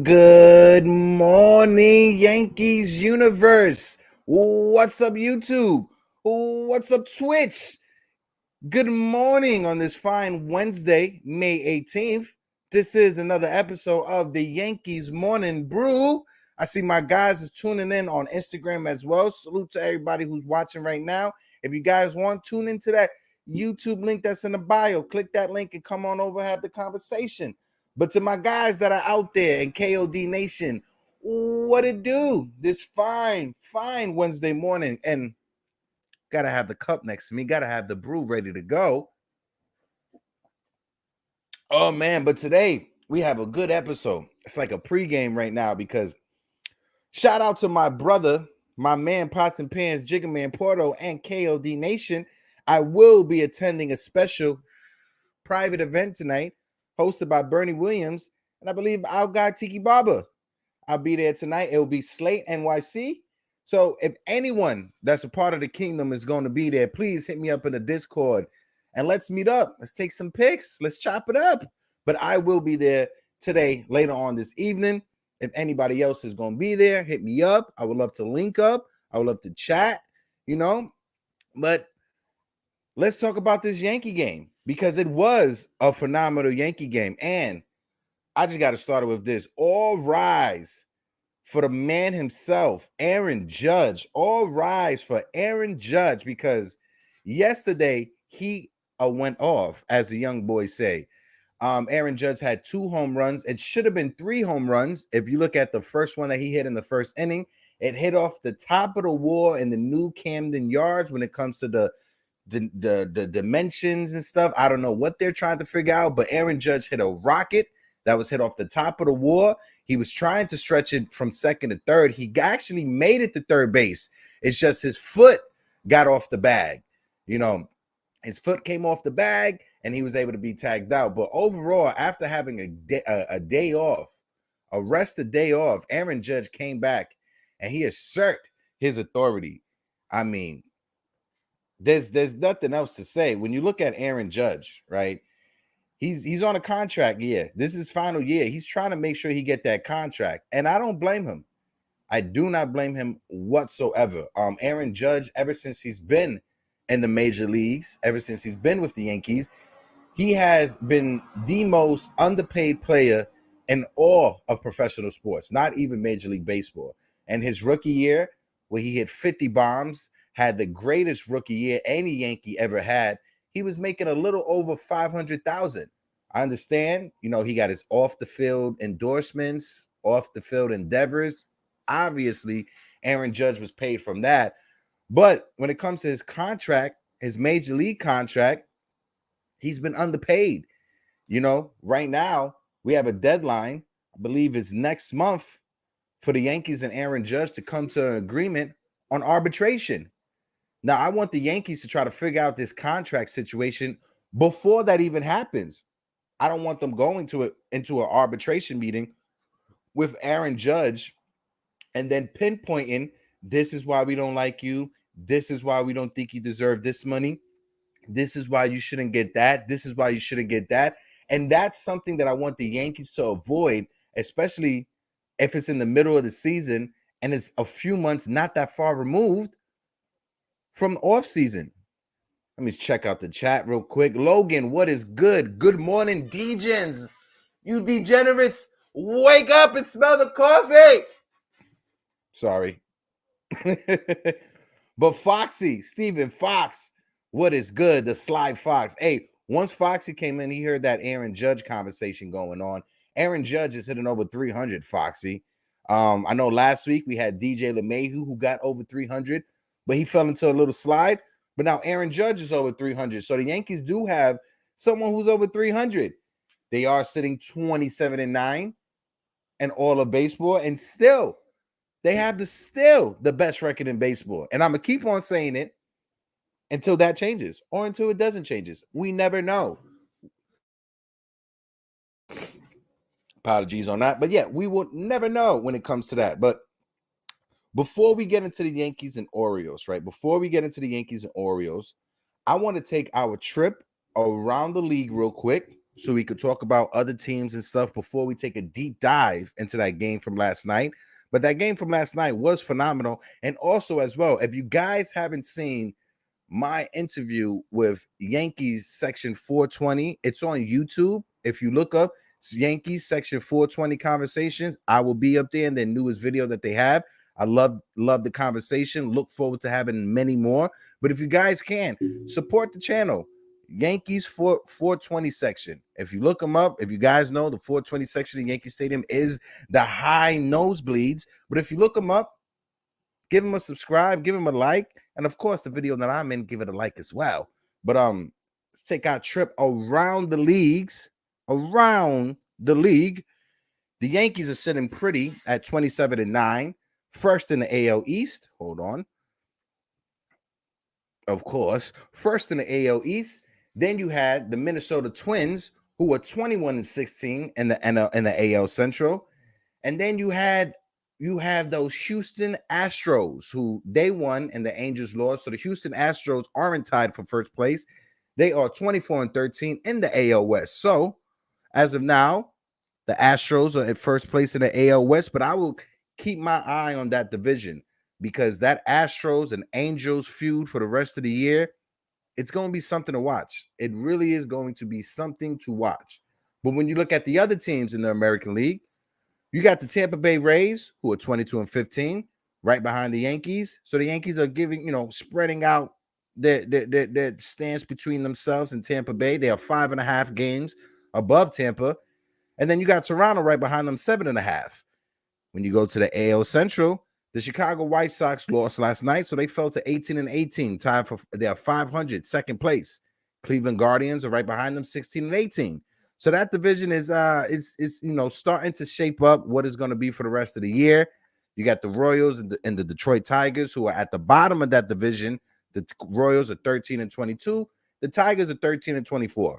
Good morning, Yankees universe. What's up, YouTube? What's up, Twitch? Good morning on this fine Wednesday, May 18th. This is another episode of the Yankees Morning Brew. I see my guys is tuning in on Instagram as well. Salute to everybody who's watching right now. If you guys want, tune into that YouTube link that's in the bio. Click that link and come on over, have the conversation. But to my guys that are out there in KOD Nation, what it do this fine Wednesday morning? And gotta have the cup next to me, gotta have the brew ready to go. Oh man, but today we have a good episode. It's like a pregame right now because shout out to my brother, my man Pots and Pans, Jigga Man Porto, and KOD Nation. I will be attending a special private event tonight hosted by Bernie Williams, and I believe our guy Tiki Baba. I'll be there tonight. It will be Slate NYC. So if anyone that's a part of the kingdom is going to be there, please hit me up in the Discord and let's meet up. Let's take some pics. Let's chop it up. But I will be there today, later on this evening. If anybody else is going to be there, hit me up. I would love to link up. I would love to chat, But let's talk about this Yankee game because it was a phenomenal Yankee game. And I just got to start with this. All rise for the man himself, Aaron Judge. All rise for Aaron Judge because yesterday he went off, as the young boys say. Aaron Judge had 2 home runs. It should have been 3 home runs. If you look at the first one that he hit in the first inning, it hit off the top of the wall in the new Camden Yards when it comes to the dimensions and stuff. I don't know what they're trying to figure out, but Aaron Judge hit a rocket that was hit off the top of the wall. He was trying to stretch it from second to third. He actually made it to third base. It's just his foot got off the bag. His foot came off the bag and he was able to be tagged out. But overall, after having a day off, a rested day off, Aaron Judge came back and he asserted his authority. I mean, there's nothing else to say. When you look at Aaron Judge, right? He's on a contract year. This is his final year. He's trying to make sure he get that contract. And I don't blame him. I do not blame him whatsoever. Aaron Judge, ever since he's been in the major leagues, ever since he's been with the Yankees, he has been the most underpaid player in all of professional sports, not even Major League Baseball. And his rookie year, where he hit 50 bombs, had the greatest rookie year any Yankee ever had. He was making a little over $500,000. I understand, he got his off the field endorsements, off the field endeavors. Obviously, Aaron Judge was paid from that. But when it comes to his contract, his major league contract, he's been underpaid. Right now we have a deadline. I believe it's next month for the Yankees and Aaron Judge to come to an agreement on arbitration. Now, I want the Yankees to try to figure out this contract situation before that even happens. I don't want them going into an arbitration meeting with Aaron Judge and then pinpointing, this is why we don't like you. This is why we don't think you deserve this money. This is why you shouldn't get that. This is why you shouldn't get that. And that's something that I want the Yankees to avoid, especially if it's in the middle of the season and it's a few months not that far removed from off season. Let me check out the chat real quick. Logan, what is good? Good morning, Degens. You degenerates, wake up and smell the coffee. Sorry. But Foxy, Stephen Fox, what is good? The Sly Fox. Hey, once Foxy came in, he heard that Aaron Judge conversation going on. Aaron Judge is hitting over 300, Foxy. I know last week we had DJ LeMahieu who got over 300. But he fell into a little slide. But now Aaron Judge is over 300. So the Yankees do have someone who's over 300. They are sitting 27-9 in all of baseball. And still, they have the best record in baseball. And I'm going to keep on saying it until that changes or until it doesn't changes. We never know. Apologies on that. But yeah, we will never know when it comes to that. But before we get into the Yankees and Orioles, right? Before we get into the Yankees and Orioles, I want to take our trip around the league real quick so we could talk about other teams and stuff before we take a deep dive into that game from last night. But that game from last night was phenomenal. And also, as well, if you guys haven't seen my interview with Yankees Section 420, it's on YouTube. If you look up Yankees Section 420 Conversations, I will be up there in their newest video that they have. I love the conversation. Look forward to having many more. But if you guys can, support the channel. Yankees 420 section. If you look them up, if you guys know, the 420 section in Yankee Stadium is the high nosebleeds. But if you look them up, give them a subscribe, give them a like, and of course, the video that I'm in, give it a like as well. But let's take our trip around the leagues. Around the league, the Yankees are sitting pretty at 27-9, first in the AL East. Hold on. Of course, first in the AL East. Then you had the Minnesota Twins, who were 21-16 in the AL Central, and then you have those Houston Astros, who they won and the Angels lost. So the Houston Astros aren't tied for first place. They are 24-13 in the AL West. So as of now, the Astros are at first place in the AL West, but I will keep my eye on that division because that Astros and Angels feud for the rest of the year, it's going to be something to watch. It really is going to be something to watch. But when you look at the other teams in the American League, you got the Tampa Bay Rays, who are 22-15, right behind the Yankees. So the Yankees are spreading out their stance between themselves and Tampa Bay. They are 5.5 games above Tampa. And then you got Toronto right behind them, 7.5. When you go to the AL Central, the Chicago White Sox lost last night, so they fell to 18-18, tied for their 500, second place. Cleveland Guardians are right behind them, 16-18. So that division is starting to shape up what is going to be for the rest of the year. You got the Royals and the Detroit Tigers, who are at the bottom of that division. The Royals are 13-22. The Tigers are 13-24.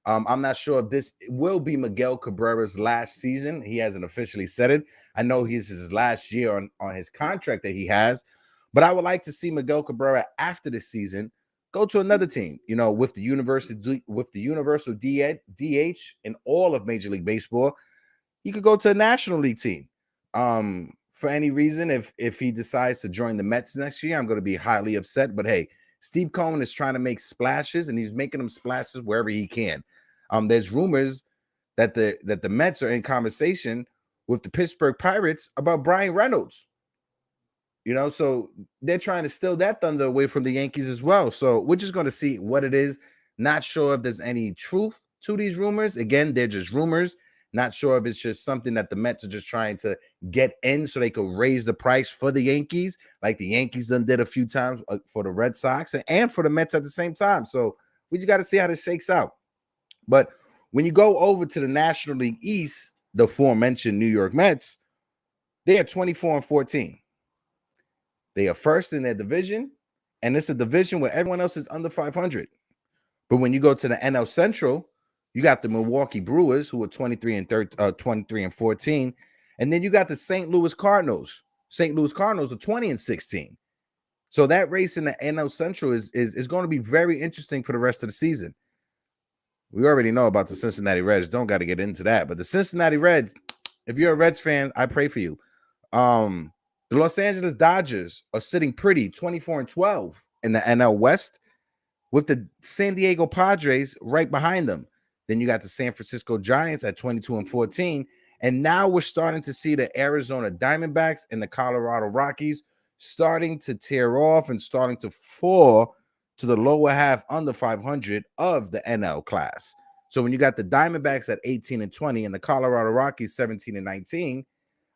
I'm not sure if this will be Miguel Cabrera's last season. He hasn't officially said it. I know he's his last year on his contract that he has, but I would like to see Miguel Cabrera after this season go to another team, with the universal DH in all of Major League Baseball. He could go to a National League team. For any reason, if he decides to join the Mets next year, I'm going to be highly upset. But hey, Steve Cohen is trying to make splashes, and he's making them splashes wherever he can. There's rumors that the Mets are in conversation with the Pittsburgh Pirates about Brian Reynolds. So they're trying to steal that thunder away from the Yankees as well. So we're just going to see what it is. Not sure if there's any truth to these rumors. Again, they're just rumors. Not sure if it's just something that the Mets are just trying to get in so they could raise the price for the Yankees, like the Yankees done did a few times for the Red Sox and for the Mets at the same time. So we just got to see how this shakes out. But when you go over to the National League East, the aforementioned New York Mets, they are 24-14. They are first in their division, and it's a division where everyone else is under 500. But when you go to the NL Central, you got the Milwaukee Brewers, who are 23-14, and then you got the St. Louis Cardinals. St. Louis Cardinals are 20-16. So that race in the NL Central is going to be very interesting for the rest of the season. We already know about the Cincinnati Reds. Don't got to get into that. But the Cincinnati Reds, if you're a Reds fan, I pray for you. The Los Angeles Dodgers are sitting pretty, 24-12 in the NL West, with the San Diego Padres right behind them. Then you got the San Francisco Giants at 22-14. And now we're starting to see the Arizona Diamondbacks and the Colorado Rockies starting to tear off and starting to fall to the lower half under 500 of the NL class. So when you got the Diamondbacks at 18-20 and the Colorado Rockies 17-19,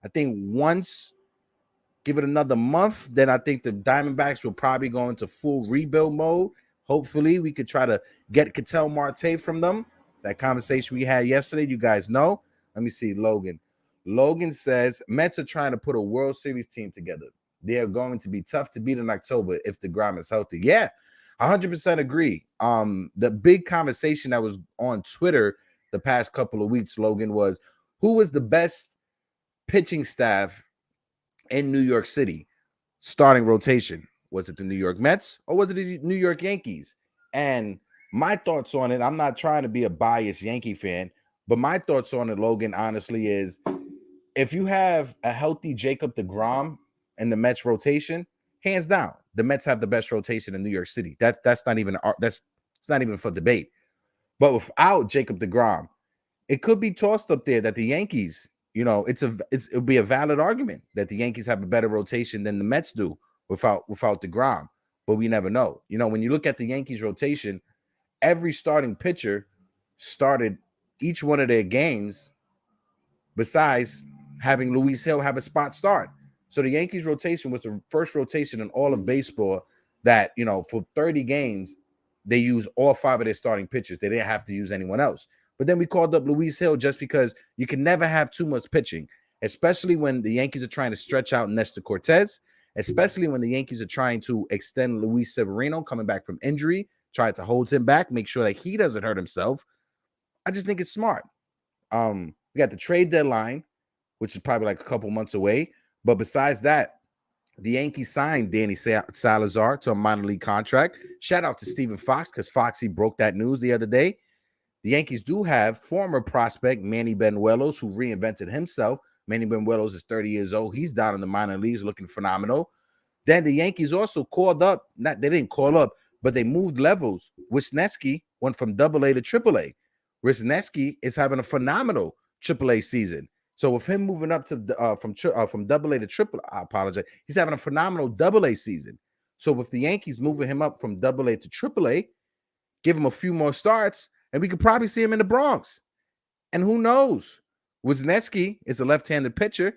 I think once give it another month, then I think the Diamondbacks will probably go into full rebuild mode. Hopefully, we could try to get Ketel Marte from them. That conversation we had yesterday, you guys know. Let me see, Logan. Logan says, Mets are trying to put a World Series team together. they're going to be tough to beat in October if DeGrom is healthy. Yeah, 100% agree. The big conversation that was on Twitter the past couple of weeks, Logan, was who was the best pitching staff in New York City starting rotation? Was it the New York Mets or was it the New York Yankees? And my thoughts on it, I'm not trying to be a biased Yankee fan, but my thoughts on it, Logan, honestly, is if you have a healthy Jacob deGrom in the Mets rotation, hands down, the Mets have the best rotation in New York City. That's not even it's not even for debate. But without Jacob deGrom, it could be tossed up there that the Yankees, it'll be a valid argument that the Yankees have a better rotation than the Mets do without deGrom. But we never know. When you look at the Yankees rotation, every starting pitcher started each one of their games besides having Luis Hill have a spot start. So the Yankees rotation was the first rotation in all of baseball that, for 30 games, they used all 5 of their starting pitchers. They didn't have to use anyone else. But then we called up Luis Hill just because you can never have too much pitching, especially when the Yankees are trying to stretch out Nestor Cortez, especially when the Yankees are trying to extend Luis Severino coming back from injury, try to hold him back, make sure that he doesn't hurt himself. I just think it's smart. We got the trade deadline, which is probably like a couple months away. But besides that, the Yankees signed Danny Salazar to a minor league contract. Shout out to Stephen Fox because Foxy broke that news the other day. The Yankees do have former prospect Manny Benuelos, who reinvented himself. Manny Benuelos is 30 years old. He's down in the minor leagues looking phenomenal. Then the Yankees also called up, they didn't call up, but they moved levels. Wisniewski went from AA to AAA. Wisniewski is having a phenomenal AAA season. So with him moving up to from AA to AAA, I apologize. He's having a phenomenal AA season. So with the Yankees moving him up from AA to AAA, give him a few more starts, and we could probably see him in the Bronx. And who knows? Wisniewski is a left-handed pitcher.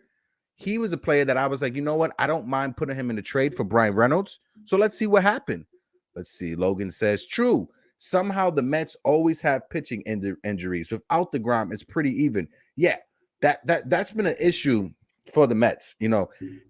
He was a player that I was like, you know what? I don't mind putting him in the trade for Brian Reynolds. So let's see what happened. Let's see. Logan says, true. Somehow the Mets always have pitching injuries. Without deGrom, it's pretty even. Yeah, that's been an issue for the Mets.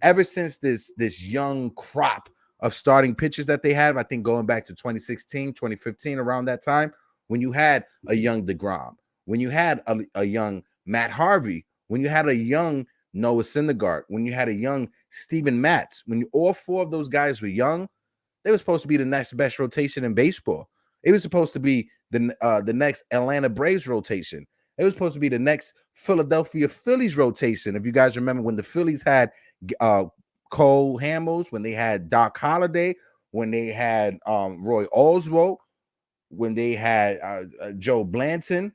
Ever since this young crop of starting pitchers that they have, I think going back to 2016, 2015, around that time, when you had a young deGrom, when you had a young Matt Harvey, when you had a young Noah Syndergaard, when you had a young Steven Matz, when all 4 of those guys were young, they were supposed to be the next best rotation in baseball. It was supposed to be the next Atlanta Braves rotation. It was supposed to be the next Philadelphia Phillies rotation. If you guys remember when the Phillies had Cole Hamels, when they had Doc Holliday, when they had Roy Oswalt, when they had Joe Blanton,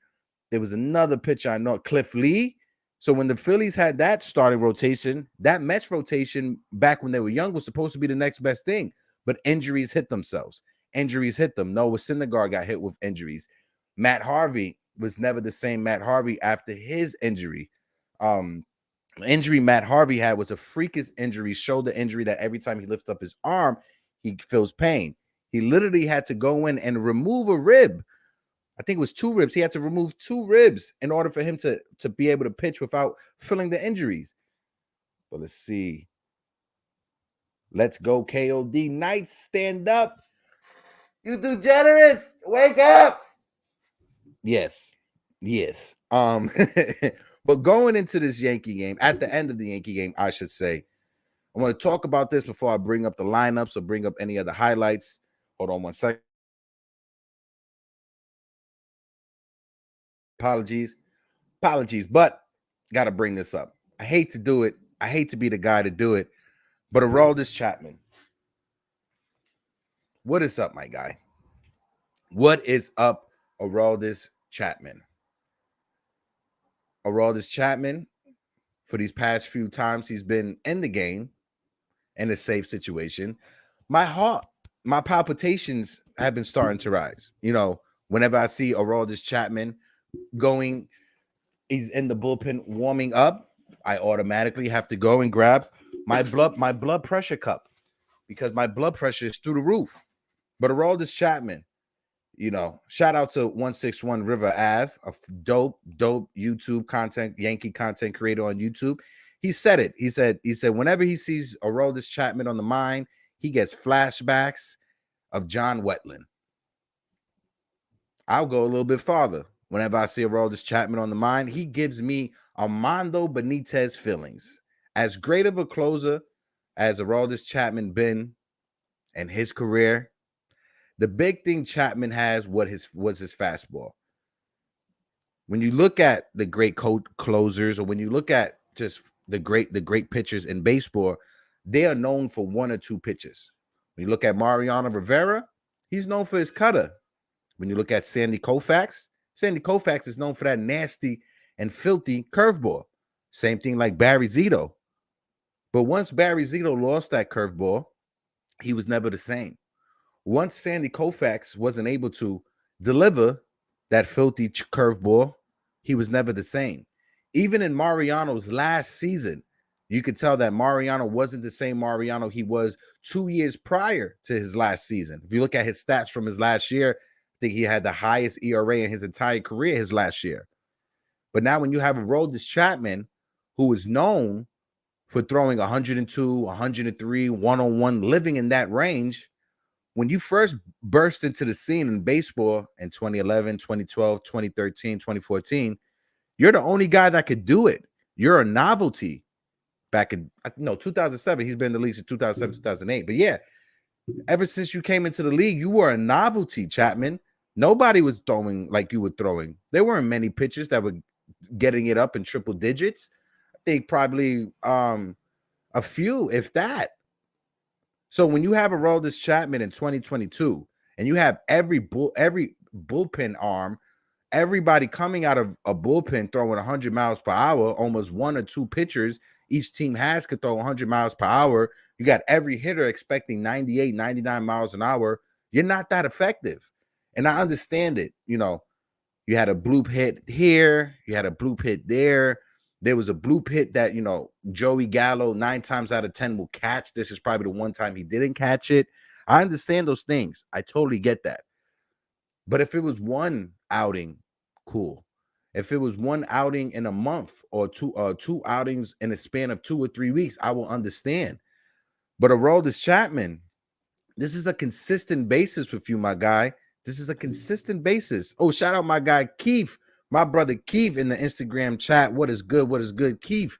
there was another pitcher I know, Cliff Lee. So when the Phillies had that starting rotation, that Mets rotation back when they were young was supposed to be the next best thing. But injuries hit themselves. Injuries hit them. Noah Syndergaard got hit with injuries. Matt Harvey was never the same Matt Harvey after his injury. Injury Matt Harvey had was a freakish injury, shoulder injury that every time he lifts up his arm, he feels pain. He literally had to go in and remove a rib. I think it was 2 ribs. He had to remove 2 ribs in order for him to be able to pitch without feeling the injuries. But let's see. Let's go, KOD Knights. Stand up. You degenerates. Wake up. Yes. But going into this Yankee game, at the end of the Yankee game, I should say, I want to talk about this before I bring up the lineups or bring up any other highlights. Hold on one second. Apologies, but got to bring this up. I hate to do it. I hate to be the guy to do it, but Aroldis Chapman. What is up, my guy? What is up, Aroldis Chapman? Aroldis Chapman, for these past few times he's been in the game in a safe situation, my heart, my palpitations have been starting to rise. Whenever I see Aroldis Chapman going, he's in the bullpen warming up, I automatically have to go and grab my blood pressure cup because my blood pressure is through the roof. But Aroldis Chapman, shout out to 161 River Ave, a dope YouTube content, Yankee content creator on YouTube. He said it. He said whenever he sees Aroldis Chapman on the mind, he gets flashbacks of John Wetland. I'll go a little bit farther. Whenever I see Aroldis Chapman on the mind, he gives me Armando Benitez feelings. As great of a closer as Aroldis Chapman been in his career, the big thing Chapman has was his fastball. When you look at the great closers, or when you look at just the great pitchers in baseball, they are known for one or two pitches. When you look at Mariano Rivera, he's known for his cutter. When you look at Sandy Koufax is known for that nasty and filthy curveball. Same thing like Barry Zito. But once Barry Zito lost that curveball, he was never the same. Once Sandy Koufax wasn't able to deliver that filthy curveball, he was never the same. Even in Mariano's last season, you could tell that Mariano wasn't the same Mariano he was 2 years prior to his last season. If you look at his stats from his last year, I think he had the highest ERA in his entire career his last year. But now when you have Aroldis Chapman, who is known for throwing 102, 103, 101, living in that range, when you first burst into the scene in baseball in 2011, 2012, 2013, 2014, you're the only guy that could do it. You're a novelty. Back in 2007, he's been in the league since 2007, 2008. But yeah, ever since you came into the league, you were a novelty, Chapman. Nobody was throwing like you were throwing. There weren't many pitchers that were getting it up in triple digits. I think probably a few, if that. So when you have Aroldis Chapman in 2022, and you have every bullpen arm, everybody coming out of a bullpen throwing 100 miles per hour, almost one or two pitchers each team has could throw 100 miles per hour. You got every hitter expecting 98, 99 miles an hour. You're not that effective. And I understand it. You know, you had a bloop hit here. You had a bloop hit there. There was a bloop hit that, Joey Gallo 9 times out of 10 will catch. This is probably the one time he didn't catch it. I understand those things. I totally get that. But if it was one outing, cool. If it was one outing in a month or two outings in a span of 2 or 3 weeks, I will understand. But Aroldis Chapman, this is a consistent basis with you, my guy. This is a consistent basis. Oh, shout out my guy Keith, my brother Keith in the Instagram chat. What is good? What is good, Keith?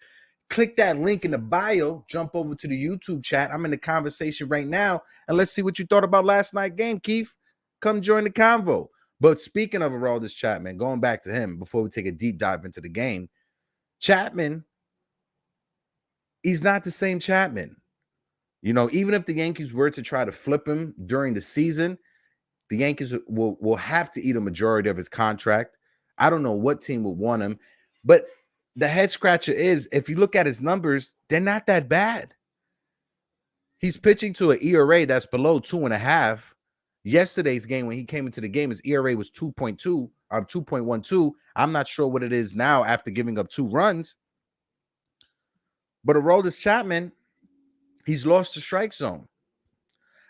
Click that link in the bio. Jump over to the YouTube chat. I'm in the conversation right now, and let's see what you thought about last night's game, Keith. Come join the convo. But speaking of Aroldis Chapman, going back to him before we take a deep dive into the game, Chapman, he's not the same Chapman. Even if the Yankees were to try to flip him during the season, the Yankees will have to eat a majority of his contract. I don't know what team would want him, but the head scratcher is, if you look at his numbers, they're not that bad. He's pitching to an ERA that's below 2.5. Yesterday's game, when he came into the game, his ERA was 2.12. I'm not sure what it is now after giving up 2 runs. But Aroldis Chapman, he's lost the strike zone.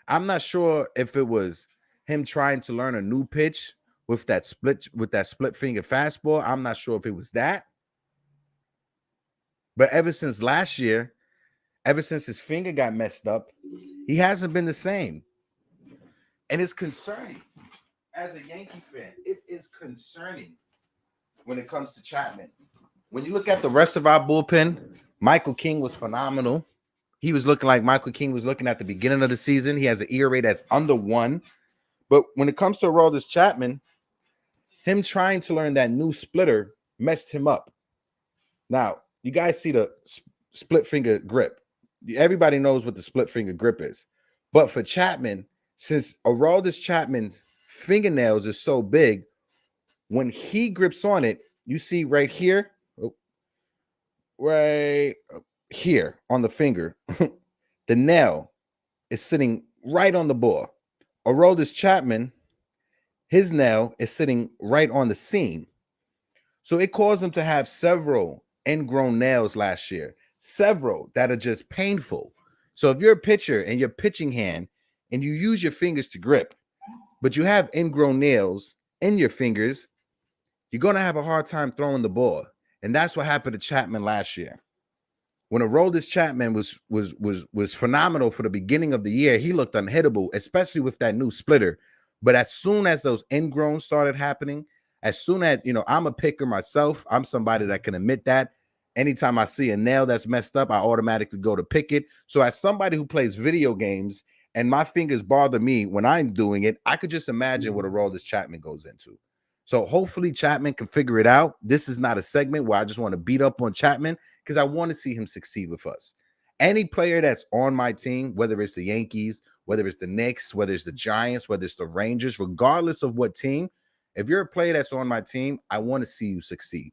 I'm not sure if it was him trying to learn a new pitch with that split finger fastball. I'm not sure if it was that. But ever since last year, ever since his finger got messed up, he hasn't been the same. And it's concerning. As a Yankee fan, it is concerning when it comes to Chapman. When you look at the rest of our bullpen, Michael King was phenomenal. He was looking like Michael King was looking at the beginning of the season. He has an ERA that's under 1. But when it comes to Aroldis Chapman, him trying to learn that new splitter messed him up. Now, you guys see the split finger grip. Everybody knows what the split finger grip is. But for Chapman, since Aroldis Chapman's fingernails are so big, when he grips on it, you see right here, right here on the finger, the nail is sitting right on the ball. Aroldis Chapman, his nail is sitting right on the seam. So it caused him to have several ingrown nails last year, several that are just painful. So if you're a pitcher and your pitching hand and you use your fingers to grip, but you have ingrown nails in your fingers, you're going to have a hard time throwing the ball. And that's what happened to Chapman last year. When Aroldis Chapman was phenomenal for the beginning of the year, he looked unhittable, especially with that new splitter. But as soon as those ingrown started happening, as soon as, I'm a picker myself, I'm somebody that can admit that. Anytime I see a nail that's messed up, I automatically go to pick it. So as somebody who plays video games and my fingers bother me when I'm doing it, I could just imagine what Aroldis Chapman goes into. So hopefully Chapman can figure it out. This is not a segment where I just want to beat up on Chapman because I want to see him succeed with us. Any player that's on my team, whether it's the Yankees, whether it's the Knicks, whether it's the Giants, whether it's the Rangers, regardless of what team, if you're a player that's on my team, I want to see you succeed.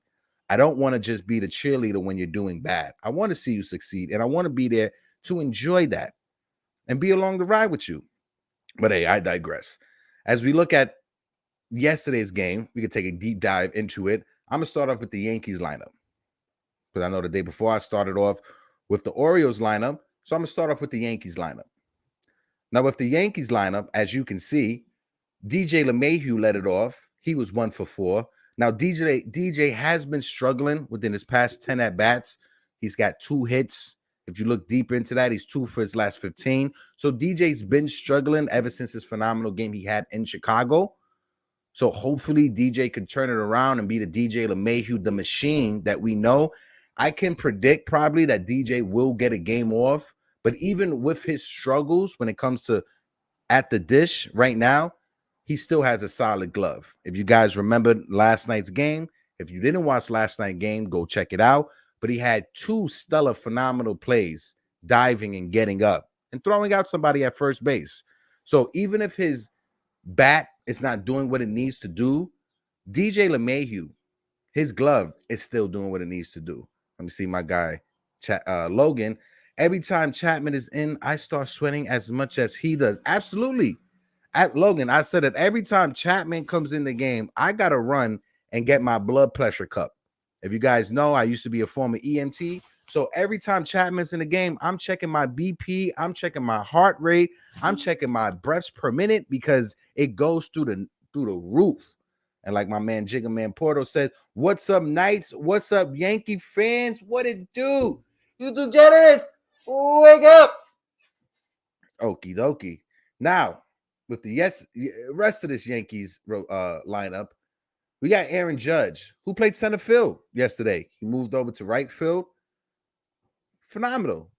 I don't want to just be the cheerleader when you're doing bad. I want to see you succeed, and I want to be there to enjoy that and be along the ride with you. But hey, I digress. As we look at yesterday's game, we could take a deep dive into it. I'm going to start off with the Yankees lineup because I know the day before I started off with the Orioles lineup. So I'm going to start off with the Yankees lineup. Now, with the Yankees lineup, as you can see, DJ LeMahieu led it off. He was 1 for 4. Now, DJ has been struggling within his past 10 at-bats. He's got 2 hits. If you look deep into that, he's 2 for his last 15. So DJ's been struggling ever since his phenomenal game he had in Chicago. So hopefully DJ can turn it around and be the DJ LeMahieu, the machine that we know. I can predict probably that DJ will get a game off. But even with his struggles when it comes to at the dish right now, he still has a solid glove. If you guys remember last night's game, if you didn't watch last night's game, go check it out. But he had 2 stellar, phenomenal plays, diving and getting up and throwing out somebody at first base. So even if his bat is not doing what it needs to do, DJ LeMahieu, his glove is still doing what it needs to do. Let me see my guy, Logan. Every time Chapman is in, I start sweating as much as he does. Absolutely. Logan, I said that every time Chapman comes in the game, I got to run and get my blood pressure cup. If you guys know, I used to be a former EMT. So every time Chapman's in the game, I'm checking my BP, I'm checking my heart rate, I'm checking my breaths per minute because it goes through the roof. And like my man Jigga Man Porto said, what's up, Knights? What's up, Yankee fans? What it do? You degenerates, wake up. Okie dokie. Now, with the rest of this Yankees lineup, we got Aaron Judge, who played center field yesterday. He moved over to right field. Phenomenal.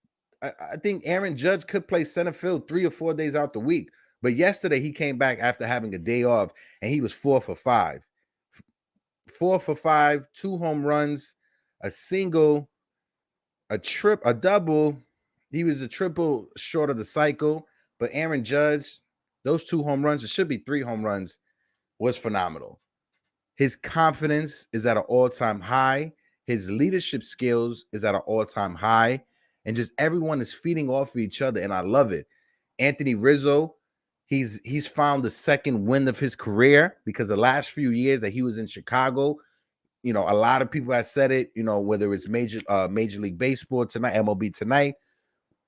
I think Aaron Judge could play center field 3 or 4 days out the week. But yesterday he came back after having a day off, and he was 4 for 5. 4 for 5, 2 home runs, a single, a double. He was a triple short of the cycle. But Aaron Judge, those 2 home runs, it should be 3 home runs, was phenomenal. His confidence is at an all-time high. His leadership skills is at an all-time high. And just everyone is feeding off of each other, and I love it. Anthony Rizzo, he's found the second wind of his career because the last few years that he was in Chicago, a lot of people have said it, whether it's Major League Baseball tonight, MLB Tonight,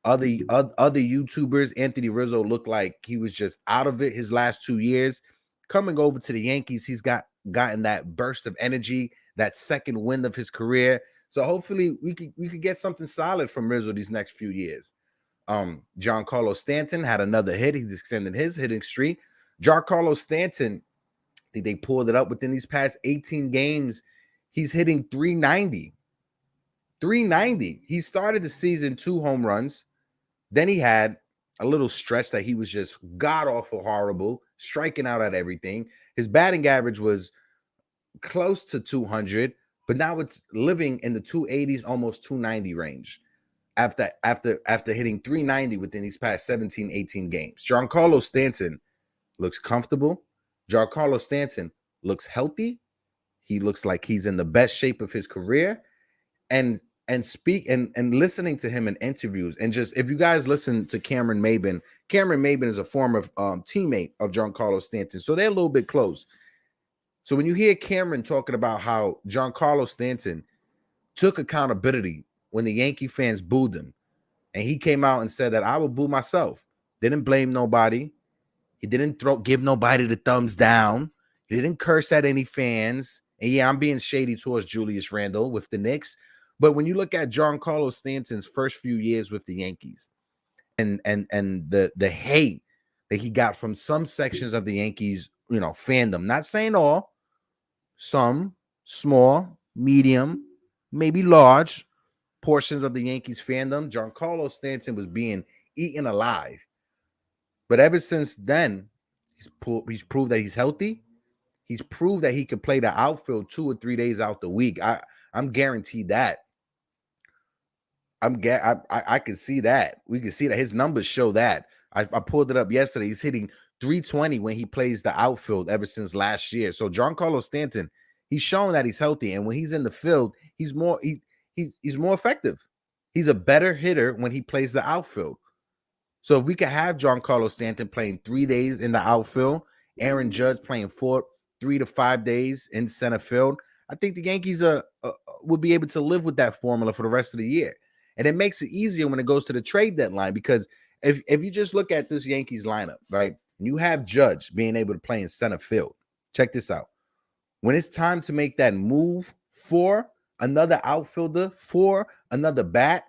other YouTubers, Anthony Rizzo looked like he was just out of it his last 2 years. Coming over to the Yankees, he's gotten that burst of energy, that second wind of his career. So hopefully we could get something solid from Rizzo these next few years. Giancarlo Stanton had another hit. He's extending his hitting streak. Giancarlo Stanton, I think they pulled it up within these past 18 games. He's hitting 390. 390. He started the season 2 home runs. Then he had a little stretch that he was just god-awful horrible, striking out at everything. His batting average was close to 200, but now it's living in the 280s, almost 290 range after hitting 390 within these past 17, 18 games. Giancarlo Stanton looks comfortable. Giancarlo Stanton looks healthy. He looks like he's in the best shape of his career. And listening to him in interviews, and just if you guys listen to Cameron Maybin is a former teammate of Giancarlo Stanton, so they're a little bit close. So when you hear Cameron talking about how Giancarlo Stanton took accountability when the Yankee fans booed him, and he came out and said that I will boo myself, didn't blame nobody, he didn't give nobody the thumbs down, he didn't curse at any fans, and yeah, I'm being shady towards Julius Randle with the Knicks. But when you look at Giancarlo Stanton's first few years with the Yankees and the hate that he got from some sections of the Yankees, fandom, not saying all, some small, medium, maybe large portions of the Yankees fandom, Giancarlo Stanton was being eaten alive. But ever since then, he's proved that he's healthy. He's proved that he could play the outfield 2 or 3 days out the week. I'm guaranteed that. I can see that. We can see that his numbers show that. I pulled it up yesterday. He's hitting 320 when he plays the outfield ever since last year. So Giancarlo Stanton, he's showing that he's healthy, and when he's in the field, he's more effective. He's a better hitter when he plays the outfield. So if we could have Giancarlo Stanton playing 3 days in the outfield, Aaron Judge playing 3 to 5 days in center field, I think the Yankees would be able to live with that formula for the rest of the year. And it makes it easier when it goes to the trade deadline, because if you just look at this Yankees lineup, right, and you have Judge being able to play in center field, check this out. When it's time to make that move for another outfielder, for another bat,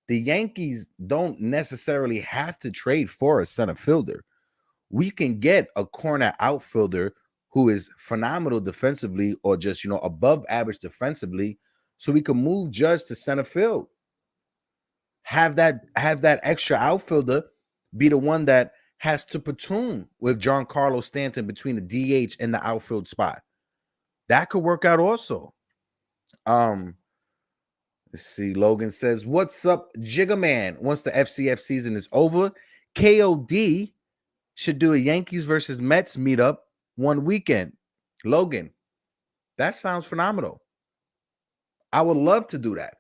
the Yankees don't necessarily have to trade for a center fielder. We can get a corner outfielder who is phenomenal defensively, or just, above average defensively, so we can move Judge to center field. Have that extra outfielder be the one that has to platoon with Giancarlo Stanton between the DH and the outfield spot. That could work out also. Let's see. Logan says, "What's up, Jigga Man? Once the FCF season is over, KOD should do a Yankees versus Mets meetup one weekend." Logan, that sounds phenomenal. I would love to do that.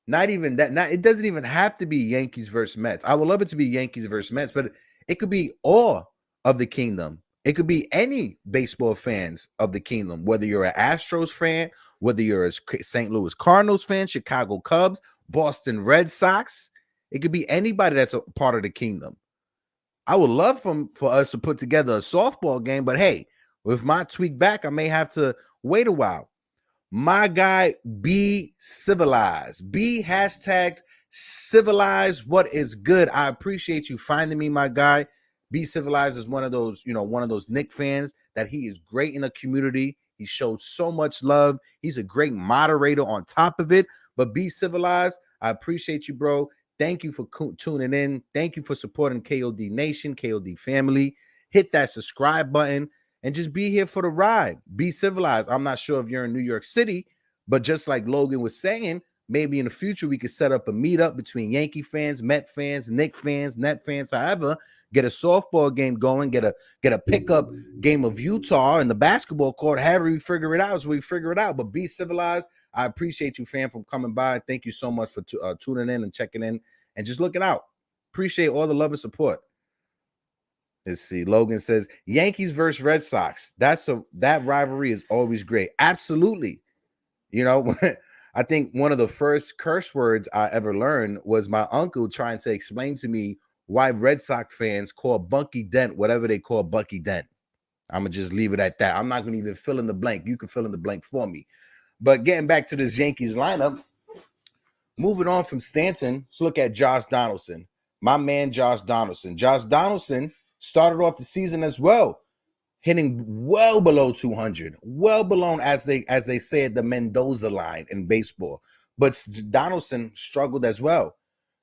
Not even that. It doesn't even have to be Yankees versus Mets. I would love it to be Yankees versus Mets, but it could be all of the kingdom. It could be any baseball fans of the kingdom, whether you're an Astros fan, whether you're a St. Louis Cardinals fan, Chicago Cubs, Boston Red Sox. It could be anybody that's a part of the kingdom. I would love for us to put together a softball game, but hey, with my tweak back, I may have to wait a while. My guy, be civilized. Be #civilized. What is good? I appreciate you finding me, my guy. Be civilized is one of those Knick fans that he is great in the community. He shows so much love. He's a great moderator on top of it. But be civilized. I appreciate you, bro. Thank you for tuning in. Thank you for supporting KOD Nation, KOD family. Hit that subscribe button and just be here for the ride. Be civilized. I'm not sure if you're in New York City, but just like Logan was saying, maybe in the future we could set up a meetup between Yankee fans, Met fans, Knick fans, Net fans, however, get a softball game going, get a pickup game of Utah in the basketball court. However we figure it out, But be civilized. I appreciate you, fam, for coming by. Thank you so much for tuning in and checking in and just looking out. Appreciate all the love and support. Let's see. Logan says, Yankees versus Red Sox. That rivalry is always great. Absolutely. I think one of the first curse words I ever learned was my uncle trying to explain to me why Red Sox fans call Bunky Dent whatever they call Bucky Dent. I'm going to just leave it at that. I'm not going to even fill in the blank. You can fill in the blank for me. But getting back to this Yankees lineup, moving on from Stanton, let's look at Josh Donaldson. My man, Josh Donaldson. Josh Donaldson started off the season as well, hitting well below 200, well below, as they said, the Mendoza line in baseball. But Donaldson struggled as well.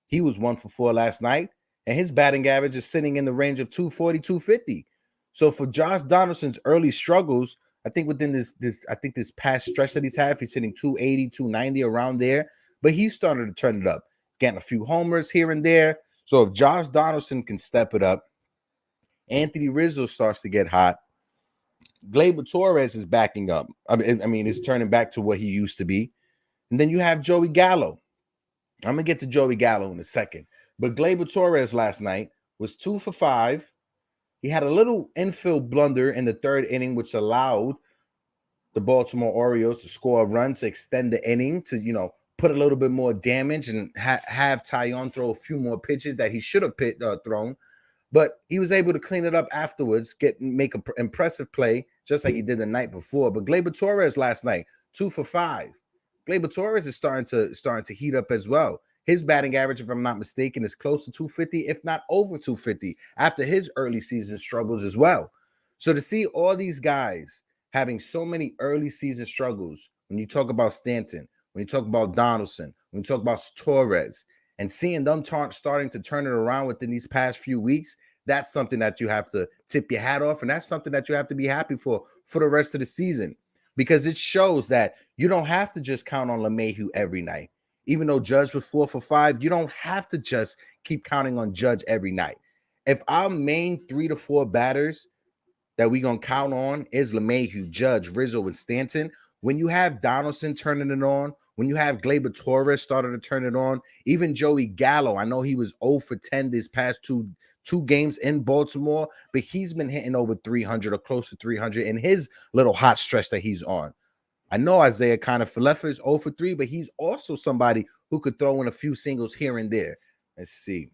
He was 1 for 4 last night, and his batting average is sitting in the range of 240, 250. So for Josh Donaldson's early struggles, I think within this past stretch that he's had, he's hitting 280, 290 around there. But he started to turn it up, getting a few homers here and there. So if Josh Donaldson can step it up, Anthony Rizzo starts to get hot, Gleyber Torres is backing up. I mean, it's turning back to what he used to be. And then you have Joey Gallo. I'm going to get to Joey Gallo in a second. But Gleyber Torres last night was 2 for 5. He had a little infield blunder in the third inning, which allowed the Baltimore Orioles to score a run to extend the inning, to, put a little bit more damage and have Taillon throw a few more pitches that he should have thrown. But he was able to clean it up afterwards, make an impressive play, just like he did the night before. But Gleyber Torres last night, 2 for 5. Gleyber Torres is starting to heat up as well. His batting average, if I'm not mistaken, is close to 250, if not over 250, after his early season struggles as well. So to see all these guys having so many early season struggles, when you talk about Stanton, when you talk about Donaldson, when you talk about Torres, and seeing them starting to turn it around within these past few weeks, that's something that you have to tip your hat off, and that's something that you have to be happy for the rest of the season, because it shows that you don't have to just count on LeMahieu every night. Even though Judge was 4 for 5, you don't have to just keep counting on Judge every night. If our main 3 to 4 batters that we gonna count on is LeMahieu, Judge, Rizzo, and Stanton, when you have Donaldson turning it on, when you have Gleyber Torres starting to turn it on, even Joey Gallo, I know he was 0 for 10 this past two games in Baltimore, but he's been hitting over 300 or close to 300 in his little hot stretch that he's on. I know Isaiah Kiner-Falefa is 0 for 3, but he's also somebody who could throw in a few singles here and there. Let's see.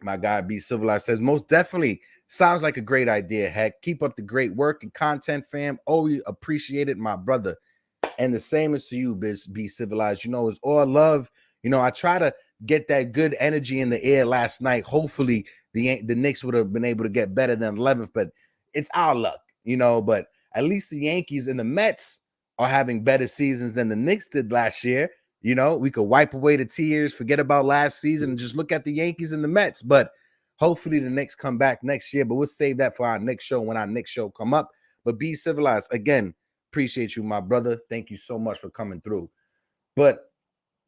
My guy B Civilized says, most definitely sounds like a great idea. Heck, keep up the great work and content, fam. Always appreciate it, my brother. And the same as to you, Be Civilized. You know, it's all love. You know, I try to get that good energy in the air last night. Hopefully, the Knicks would have been able to get better than 11th, but it's our luck, you know. But at least the Yankees and the Mets are having better seasons than the Knicks did last year. You know, we could wipe away the tears, forget about last season, and just look at the Yankees and the Mets. But hopefully the Knicks come back next year. But we'll save that for our next show when our next show come up. But Be Civilized, again, appreciate you, my brother. Thank you so much for coming through. But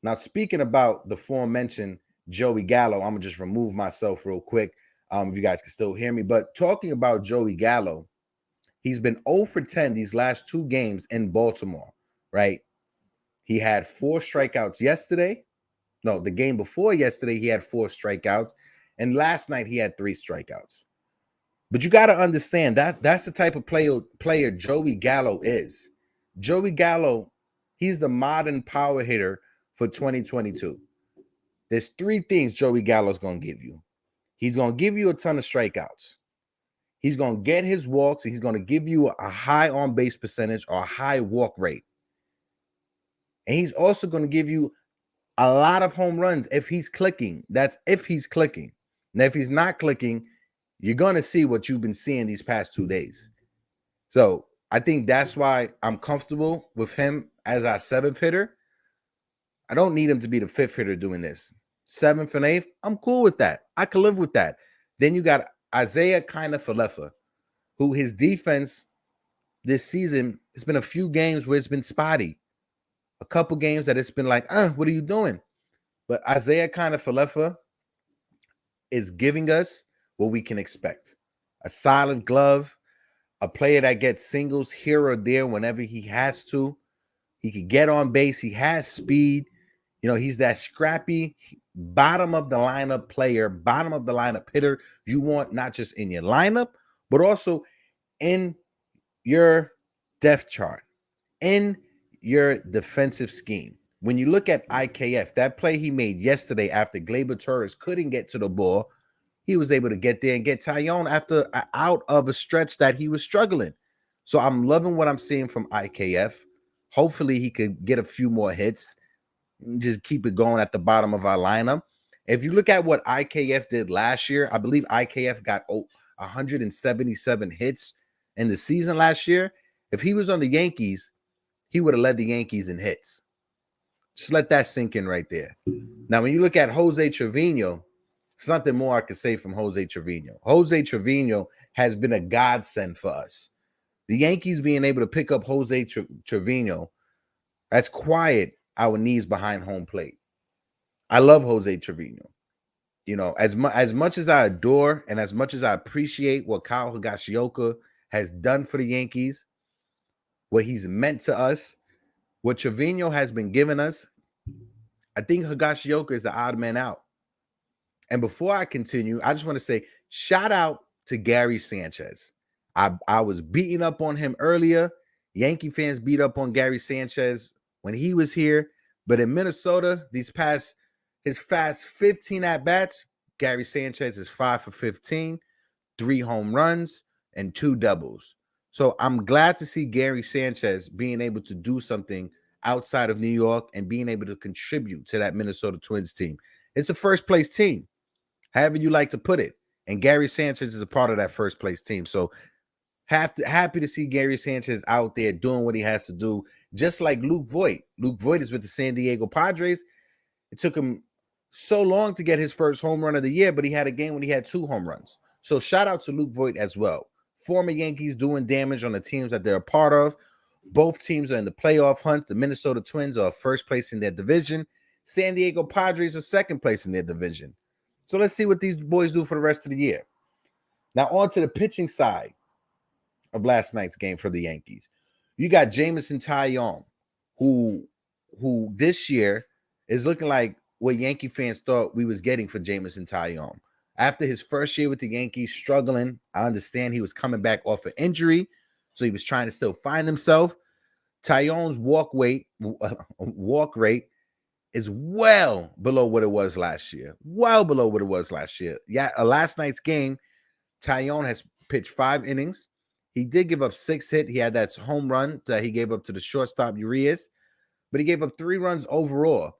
now, speaking about the aforementioned Joey Gallo, I'm going to just remove myself real quick if you guys can still hear me. But talking about Joey Gallo, he's been 0 for 10 these last 2 games in Baltimore, right? He had 4 strikeouts yesterday. No, the game before yesterday, he had 4 strikeouts. And last night, he had 3 strikeouts. But you got to understand that that's the type of player Joey Gallo is. Joey Gallo, he's the modern power hitter for 2022. There's 3 things Joey Gallo's going to give you. He's going to give you a ton of strikeouts. He's going to get his walks, and he's going to give you a high on-base percentage or a high walk rate. And he's also going to give you a lot of home runs if he's clicking. That's if he's clicking. Now, if he's not clicking, you're going to see what you've been seeing these past 2 days. So I think that's why I'm comfortable with him as our 7th hitter. I don't need him to be the 5th hitter doing this. 7th and 8th, I'm cool with that. I can live with that. Then you got Isaiah Kiner-Falefa, who his defense this season, it's been a few games where it's been spotty. A couple games that it's been like, what are you doing? But Isaiah Kiner-Falefa is giving us what we can expect. A solid glove, a player that gets singles here or there whenever he has to. He can get on base. He has speed. You know, he's that scrappy, bottom of the lineup player, bottom of the lineup hitter you want not just in your lineup, but also in your depth chart, in your defensive scheme. When you look at IKF, that play he made yesterday after Gleyber Torres couldn't get to the ball, he was able to get there and get Tyone after out of a stretch that he was struggling. So I'm loving what I'm seeing from IKF. Hopefully he could get a few more hits, just keep it going at the bottom of our lineup. If you look at what IKF did last year, I believe IKF got 177 hits in the season last year. If he was on the Yankees, he would have led the Yankees in hits. Just let that sink in right there. Now, when you look at Jose Trevino, there's nothing more I could say from Jose Trevino. Jose Trevino has been a godsend for us. The Yankees being able to pick up Jose Trevino, that's quiet our knees behind home plate. I love Jose Trevino. You know, as much as I adore and as much as I appreciate what Kyle Higashioka has done for the Yankees, what he's meant to us, what Trevino has been giving us, I think Higashioka is the odd man out. And before I continue, I just want to say shout out to Gary Sanchez. I was beating up on him earlier. Yankee fans beat up on Gary Sanchez when he was here. But in Minnesota, his fast 15 at-bats, Gary Sanchez is 5 for 15, 3 home runs, and 2 doubles. So I'm glad to see Gary Sanchez being able to do something outside of New York and being able to contribute to that Minnesota Twins team. It's a first place team, however you like to put it. And Gary Sanchez is a part of that first place team. So happy to see Gary Sanchez out there doing what he has to do, just like Luke Voit. Luke Voit is with the San Diego Padres. It took him so long to get his first home run of the year, but he had a game when he had 2 home runs. So shout out to Luke Voit as well. Former Yankees doing damage on the teams that they're a part of. Both teams are in the playoff hunt. The Minnesota Twins are first place in their division. San Diego Padres are second place in their division. So let's see what these boys do for the rest of the year. Now on to the pitching side of last night's game for the Yankees. You got Jameson Taillon, who this year is looking like what Yankee fans thought we was getting for Jameson Taillon. After his first year with the Yankees, struggling, I understand he was coming back off an injury, so he was trying to still find himself. Taillon's walk rate is well below what it was last year. Well below what it was last year. Yeah, last night's game, Taillon has pitched 5 innings. He did give up 6 hits. He had that home run that he gave up to the shortstop Urias, but he gave up 3 runs overall.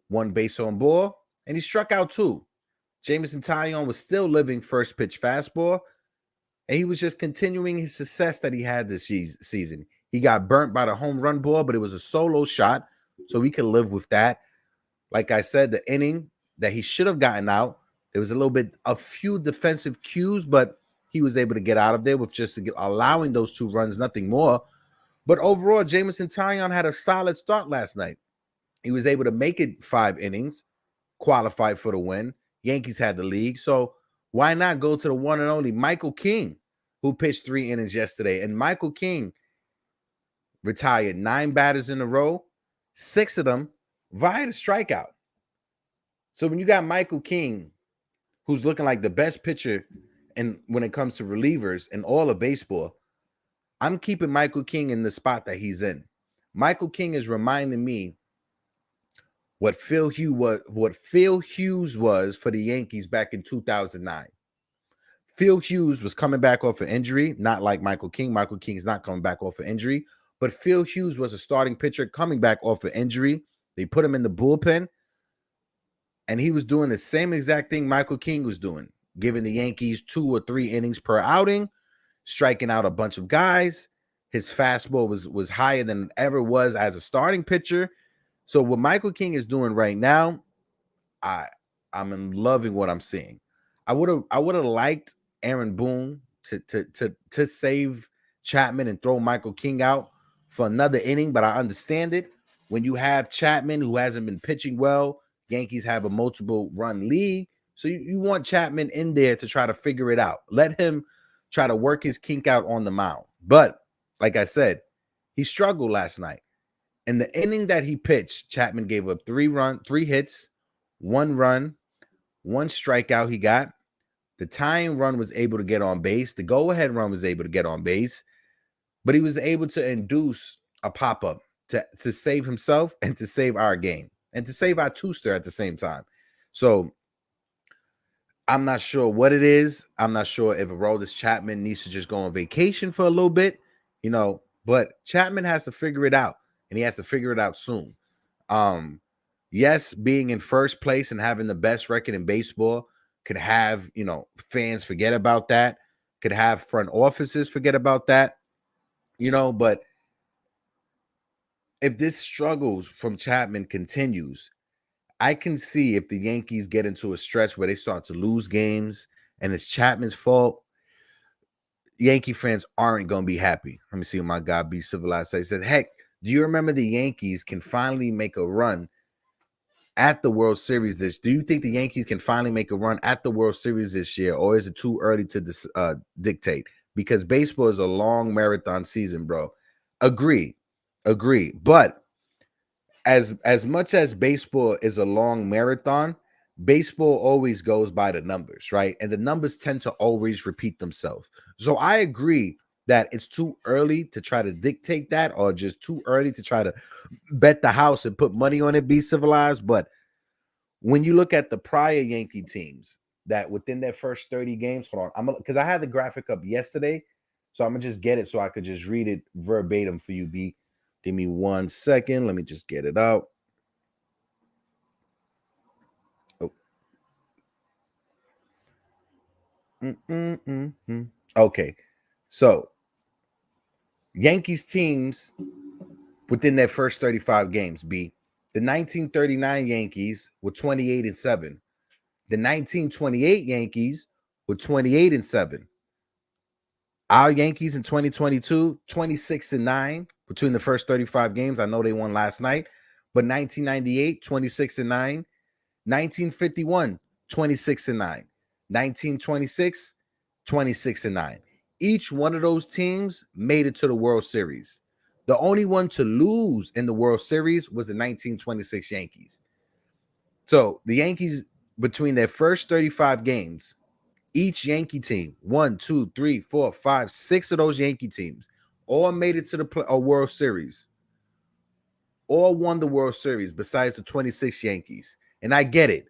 1 base on ball, and he struck out 2. Jameson Taillon was still living first pitch fastball, and he was just continuing his success that he had this season. He got burnt by the home run ball, but it was a solo shot, so we could live with that. Like I said, the inning that he should have gotten out, there was a few defensive cues, but he was able to get out of there with just allowing those 2 runs, nothing more. But overall, Jameson Taillon had a solid start last night. He was able to make it 5 innings, qualified for the win. Yankees had the lead, so why not go to the one and only Michael King, who pitched 3 innings yesterday? And Michael King retired 9 batters in a row, 6 of them via the strikeout. So when you got Michael King, who's looking like the best pitcher and when it comes to relievers in all of baseball, I'm keeping Michael King in the spot that he's in. Michael King is reminding me what Phil Hughes was for the Yankees back in 2009. Phil Hughes was coming back off an injury, not like Michael King. Michael King is not coming back off an injury, but Phil Hughes was a starting pitcher coming back off an injury. They put him in the bullpen, and he was doing the same exact thing Michael King was doing, giving the Yankees 2 or 3 innings per outing, striking out a bunch of guys. His fastball was higher than it ever was as a starting pitcher. So what Michael King is doing right now, I'm loving what I'm seeing. I would have liked Aaron Boone to save Chapman and throw Michael King out for another inning, but I understand it. When you have Chapman who hasn't been pitching well, Yankees have a multiple run lead, so you want Chapman in there to try to figure it out. Let him try to work his kink out on the mound. But like I said, he struggled last night. In the inning that he pitched, Chapman gave up 3 hits, 1 run, 1 strikeout he got. The tying run was able to get on base. The go-ahead run was able to get on base. But he was able to induce a pop-up to save himself and to save our game. And to save our two-star at the same time. So I'm not sure what it is. I'm not sure if Aroldis Chapman needs to just go on vacation for a little bit, but Chapman has to figure it out. And he has to figure it out soon. Yes, being in first place and having the best record in baseball could have, fans forget about that, could have front offices forget about that, but if this struggles from Chapman continues, I can see if the Yankees get into a stretch where they start to lose games and it's Chapman's fault, Yankee fans aren't going to be happy. Let me see what my guy Be Civilized said. He said, heck, do you remember the Yankees can finally make a run at the World Series do you think the Yankees can finally make a run at the World Series this year, or is it too early to dictate? Because baseball is a long marathon season, bro. Agree. But as much as baseball is a long marathon, baseball always goes by the numbers, right? And the numbers tend to always repeat themselves. So I agree that it's too early to try to dictate that, or just too early to try to bet the house and put money on it, Be Civilized. But when you look at the prior Yankee teams that within their first 30 games, hold on, because I had the graphic up yesterday, so I'm gonna just get it so I could just read it verbatim for you, B. Give me 1 second. Let me just get it out. Oh. Okay. So, Yankees teams within their first 35 games, B. The 1939 Yankees were 28-7. The 1928 Yankees were 28-7. Our Yankees in 2022, 26-9 between the first 35 games. I know they won last night, but 1998, 26-9. 1951, 26-9. 1926, 26-9. Each one of those teams made it to the World Series. The only one to lose in the World Series was the 1926 Yankees. So the Yankees, between their first 35 games, each Yankee team, 1, 2, 3, 4, 5, 6 of those Yankee teams, all made it to the World Series. All won the World Series besides the 26 Yankees. And I get it.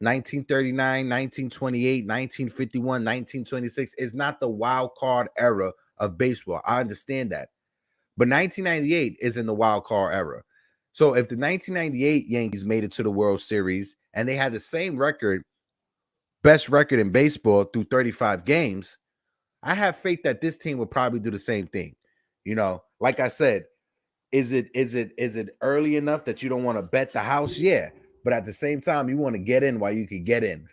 1939, 1928, 1951, 1926 is not the wild card era of baseball. I understand that. But 1998 is in the wild card era. So if the 1998 Yankees made it to the World Series and they had the same record, best record in baseball through 35 games, I have faith that this team will probably do the same thing. You know, like I said, is it early enough that you don't want to bet the house? Yeah. But at the same time, you want to get in while you can get in.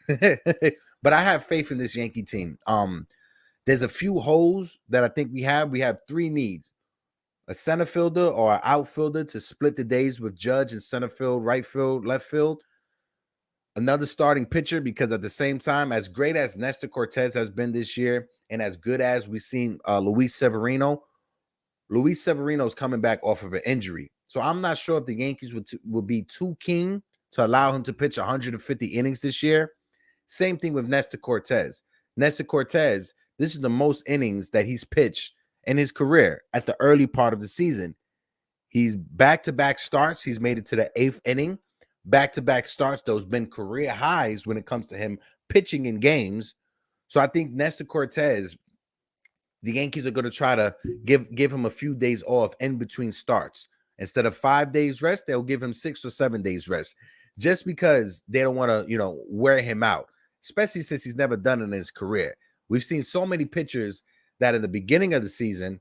But I have faith in this Yankee team. There's a few holes that I think we have. We have 3 needs: a center fielder or an outfielder to split the days with Judge in center field, right field, left field. Another starting pitcher, because at the same time, as great as Nestor Cortez has been this year, and as good as we've seen Luis Severino is coming back off of an injury. So I'm not sure if the Yankees would be too keen to allow him to pitch 150 innings this year. Same thing with Nestor Cortez. Nestor Cortez, this is the most innings that he's pitched in his career at the early part of the season. He's back-to-back starts. He's made it to the 8th inning. Back-to-back starts. Those been career highs when it comes to him pitching in games. So I think Nestor Cortez, the Yankees are going to try to give him a few days off in between starts. Instead of 5 days rest, they'll give him 6 or 7 days rest, just because they don't want to, wear him out, especially since he's never done it in his career. We've seen so many pitchers that in the beginning of the season,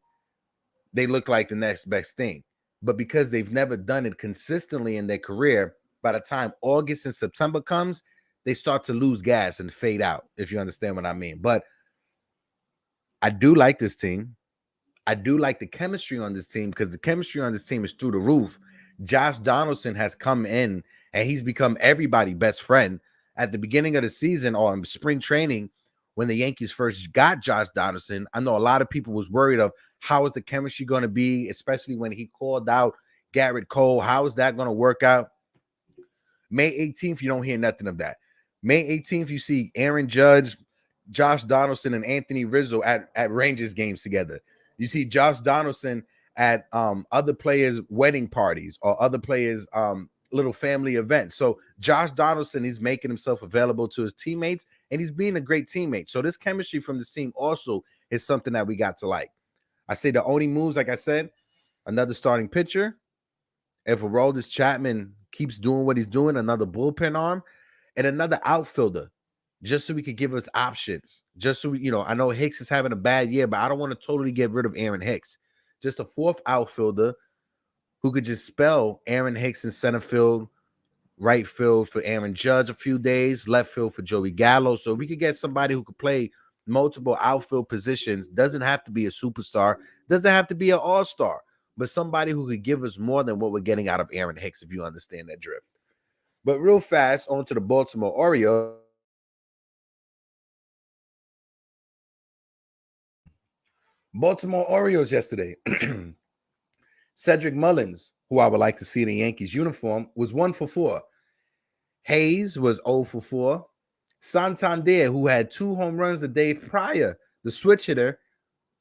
they look like the next best thing. But because they've never done it consistently in their career, by the time August and September comes, they start to lose gas and fade out, if you understand what I mean. But I do like this team. I do like the chemistry on this team, because the chemistry on this team is through the roof. Josh Donaldson has come in and he's become everybody's best friend. At the beginning of the season or in spring training, when the Yankees first got Josh Donaldson, I know a lot of people was worried of how is the chemistry going to be, especially when he called out Garrett Cole. How is that going to work out? May 18th, you don't hear nothing of that. May 18th, you see Aaron Judge, Josh Donaldson, and Anthony Rizzo at Rangers games together. You see Josh Donaldson at other players' wedding parties or other players' little family events. So Josh Donaldson is making himself available to his teammates, and he's being a great teammate. So this chemistry from this team also is something that we got to like. I say the only moves, like I said, another starting pitcher. If Aroldis Chapman keeps doing what he's doing, another bullpen arm, and another outfielder, just so we could give us options. Just so we, I know Hicks is having a bad year, but I don't want to totally get rid of Aaron Hicks. Just a 4th outfielder who could just spell Aaron Hicks in center field, right field for Aaron Judge a few days, left field for Joey Gallo. So we could get somebody who could play multiple outfield positions. Doesn't have to be a superstar, doesn't have to be an all-star, but somebody who could give us more than what we're getting out of Aaron Hicks, if you understand that drift. But real fast, on to the Baltimore Orioles. Baltimore Orioles yesterday. Cedric Mullins, who I would like to see in a Yankees uniform, was 1 for 4. Hayes was 0 for 4. Santander, who had 2 home runs the day prior, the switch hitter,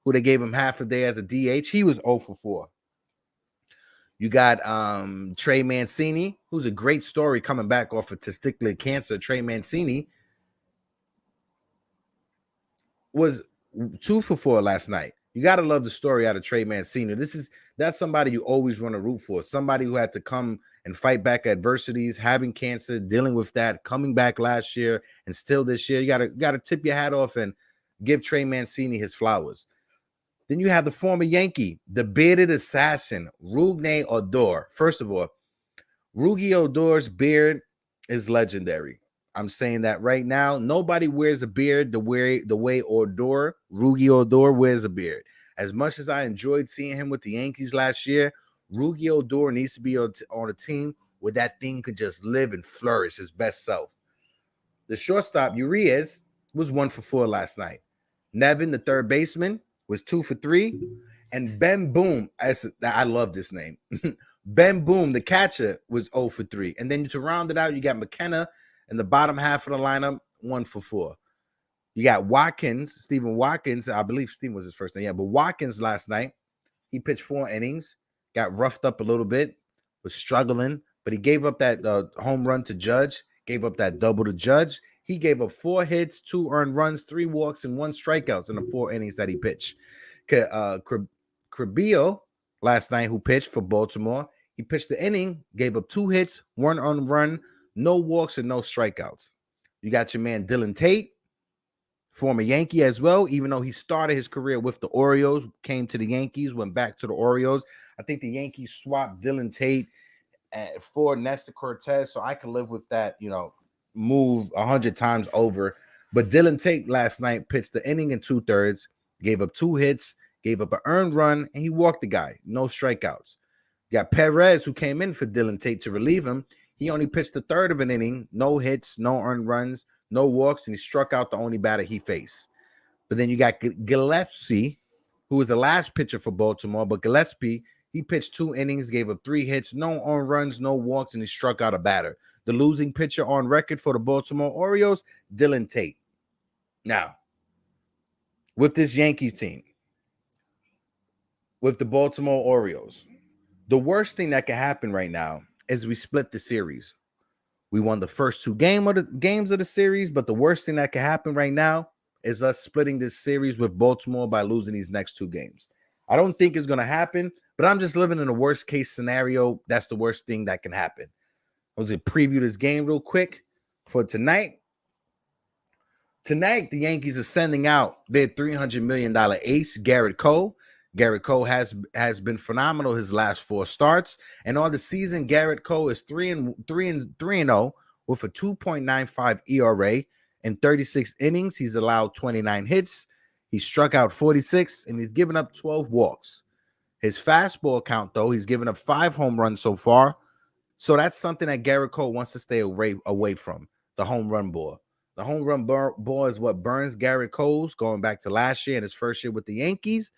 who they gave him half a day as a DH, he was 0 for 4. You got Trey Mancini, who's a great story coming back off of testicular cancer. Trey Mancini was 2 for 4 last night. You got to love the story out of Trey Mancini. That's somebody you always want to root for. Somebody who had to come and fight back adversities, having cancer, dealing with that, coming back last year and still this year. You gotta tip your hat off and give Trey Mancini his flowers. Then you have the former Yankee, the bearded assassin, Rougned Odor. First of all, Rougned Odor's beard is legendary. I'm saying that right now. Nobody wears a beard the way Rougned Odor wears a beard. As much as I enjoyed seeing him with the Yankees last year, Rougned Odor needs to be on a team where that thing could just live and flourish his best self. The shortstop, Urias, was 1 for 4 last night. Nevin, the third baseman, was 2 for 3. And Ben Boom, I love this name. Ben Boom, the catcher, was 0 for 3. And then to round it out, you got McKenna in the bottom half of the lineup, 1 for 4. You got Watkins, Stephen Watkins. I believe Stephen was his first name. Yeah, but Watkins last night, he pitched 4 innings, got roughed up a little bit, was struggling, but he gave up that home run to Judge, gave up that double to Judge. He gave up 4 hits, 2 earned runs, 3 walks, and 1 strikeouts in the 4 innings that he pitched. Cribio last night, who pitched for Baltimore, he pitched the inning, gave up 2 hits, 1 earned run, no walks, and no strikeouts. You got your man Dylan Tate, former Yankee as well, even though he started his career with the Orioles, came to the Yankees, went back to the Orioles. I think the Yankees swapped Dylan Tate for Nestor Cortez, so I can live with that, move 100 times over. But Dylan Tate last night pitched the inning in 2/3, gave up 2 hits, gave up an earned run, and he walked the guy. No strikeouts. You got Perez, who came in for Dylan Tate to relieve him. He only pitched a third of an inning, no hits, no earned runs, no walks, and he struck out the only batter he faced. But then you got Gillespie, who was the last pitcher for Baltimore. But Gillespie, he pitched 2 innings, gave up 3 hits, no earned runs, no walks, and he struck out a batter. The losing pitcher on record for the Baltimore Orioles, Dylan Tate. Now, with this Yankees team, with the Baltimore Orioles, the worst thing that can happen right now is we split the series. We won the first 2 games of the series, but the worst thing that can happen right now is us splitting this series with Baltimore by losing these next 2 games. I don't think it's going to happen, but I'm just living in a worst case scenario. That's the worst thing that can happen. I was going to preview this game real quick for tonight. Tonight, the Yankees are sending out their $300 million ace, Garrett Cole. Garrett Cole has been phenomenal his last 4 starts, and on the season, Garrett Cole is 3-0 with a 2.95 ERA. In 36 innings, he's allowed 29 hits. He struck out 46, and he's given up 12 walks. His fastball count, though, he's given up 5 home runs so far. So that's something that Garrett Cole wants to stay away from, the home run ball. The home run ball is what burns Garrett Cole's going back to last year and his first year with the Yankees.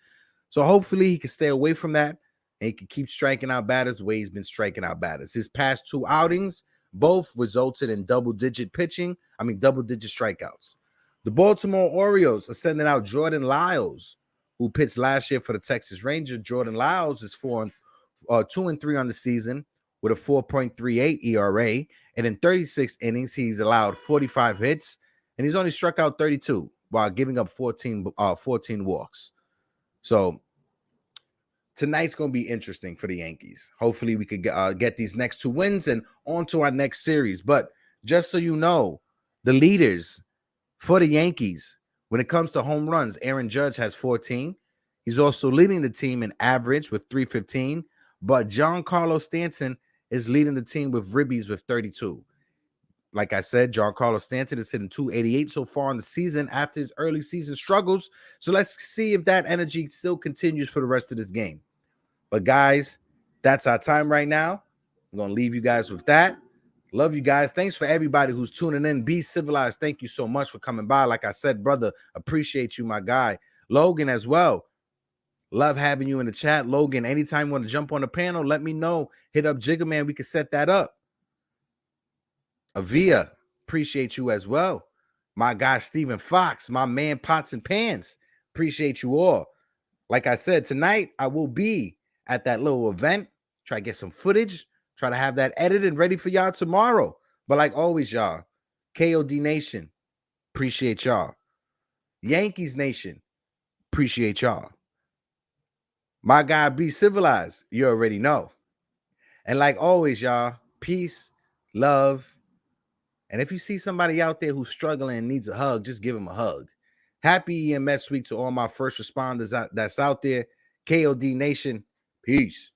So hopefully he can stay away from that and he can keep striking out batters the way he's been striking out batters. His past 2 outings both resulted in double-digit strikeouts. The Baltimore Orioles are sending out Jordan Lyles, who pitched last year for the Texas Rangers. Jordan Lyles is 2-3 on the season with a 4.38 ERA. And in 36 innings, he's allowed 45 hits, and he's only struck out 32 while giving up 14 walks. So tonight's going to be interesting for the Yankees. Hopefully we could get these next 2 wins and on to our next series. But just so you know, the leaders for the Yankees, when it comes to home runs, Aaron Judge has 14. He's also leading the team in average with 315. But Giancarlo Stanton is leading the team with ribbies with 32. Like I said, Giancarlo Stanton is hitting 288 so far in the season after his early season struggles. So let's see if that energy still continues for the rest of this game. But guys, that's our time right now. I'm going to leave you guys with that. Love you guys. Thanks for everybody who's tuning in. Be civilized. Thank you so much for coming by. Like I said, brother, appreciate you, my guy. Logan as well. Love having you in the chat. Logan, anytime you want to jump on the panel, let me know. Hit up Jigga Man. We can set that up. Avia, appreciate you as well. My guy, Stephen Fox, my man, Pots and Pans, appreciate you all. Like I said, tonight I will be at that little event. Try to get some footage. Try to have that edited and ready for y'all tomorrow. But like always, y'all, KOD Nation, appreciate y'all. Yankees Nation, appreciate y'all. My guy, be civilized. You already know. And like always, y'all, peace, love. And if you see somebody out there who's struggling and needs a hug, just give him a hug. Happy EMS week to all my first responders that's out there. KOD Nation, peace.